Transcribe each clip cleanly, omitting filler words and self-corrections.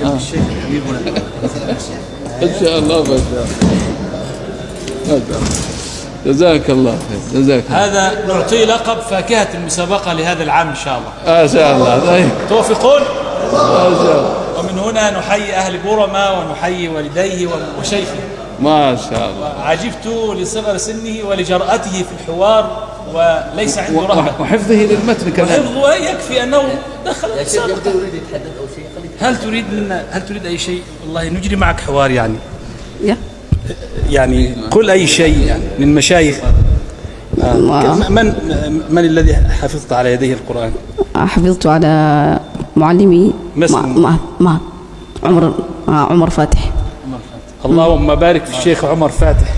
جنب الشيخ الحبيب إن شاء الله ما شاء الله. جزاك الله خير. جزاك الله. هذا نعطيه لقب فاكهة المسابقة لهذا العام إن شاء الله. ما شاء الله. توافقون؟ ما شاء الله. ومن هنا نحيي أهل بورما ونحيي والديه وشيخه. ما شاء الله. عجبت لصغر سنه ولجرأته في الحوار وليس عنده رهبة وحفظه للمتن كذلك. وحفظه يكفي أنه دخل المسابقة. هل تريد أي شيء؟ والله نجري معك حوار يعني قل أي شيء يعني من مشايخ. من الذي حفظت على يديه القرآن؟ حفظت على معلمي ما عمر فاتح. اللهم بارك في الشيخ عمر فاتح.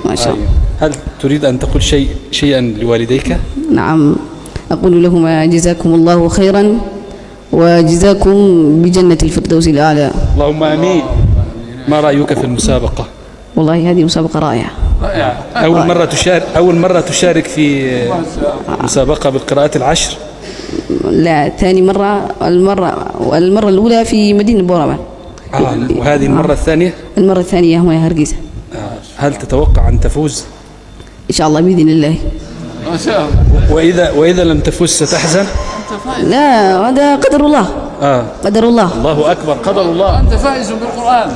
ما شاء الله. هل تريد أن تقول شيئا لوالديك؟ نعم، أقول لهما جزاكم الله خيرا وجزاكم بجنة الفردوس الأعلى. اللهم آمين. ما رأيك في المسابقة؟ والله هذه مسابقة رائعة. أول مرة تشارك في مسابقة بالقراءات العشر؟ لا، ثاني مرة. المرة الأولى في مدينة بورما. وهذه المرة الثانية؟ المرة الثانية هنا هرقيسة. هل تتوقع أن تفوز؟ إن شاء الله بإذن الله. ما شاء الله. وإذا لم تفوز ستحزن؟ لا، هذا قدر الله. قدر الله. الله أكبر، قدر الله. أنت فائز بالقرآن.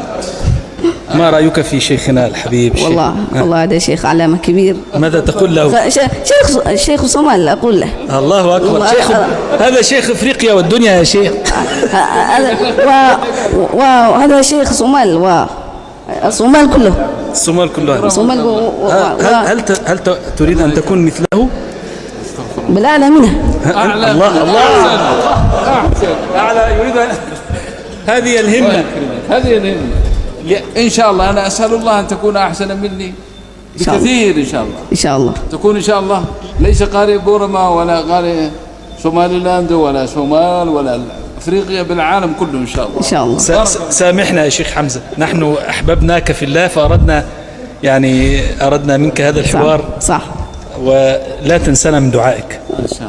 ما رأيك في شيخنا الحبيب؟ والله هذا شيخ علامة كبير. ماذا تقول له؟ شيخ صومال أقول له. الله أكبر. هذا شيخ إفريقيا والدنيا يا شيخ. وهذا شيخ صومال الصومال كله. هل تريد أن تكون مثله؟ بالأعلى منه. الله أعلى. يريد هذه الهمة. إن شاء الله. أنا أسأل الله أن تكون أحسن مني بكثير. إن شاء الله. إن شاء الله تكون إن شاء الله ليس قارئ بورما ولا قارئ صومالي لاند ولا صومال ولا أفريقيا، بالعالم كله إن شاء الله. إن شاء الله. سامحنا يا شيخ حمزة، نحن أحببناك في الله فأردنا أردنا منك هذا الحوار. صح. ولا تنسنا من دعائك.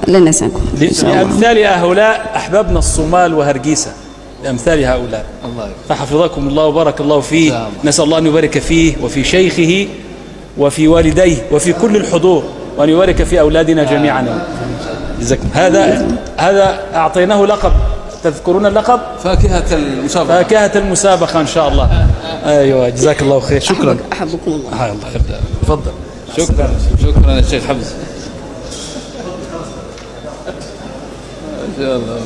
لا ننساكم. لأمثال هؤلاء أحببنا الصومال وهرقيسة، لأمثال هؤلاء. الله فحفظكم الله وبارك الله فيه. نسأل الله أن يبارك فيه وفي شيخه وفي والديه وفي كل الحضور، وأن يبارك في أولادنا جميعا. جزاكم. هذا أعطيناه لقب. تذكرون اللقب؟ فاكهة المسابقة إن شاء الله. أيوة، جزاك الله خير. شكرا. أحبكم الله. الله خير. تفضل. شكرا يا شيخ حمزة. ما شاء الله.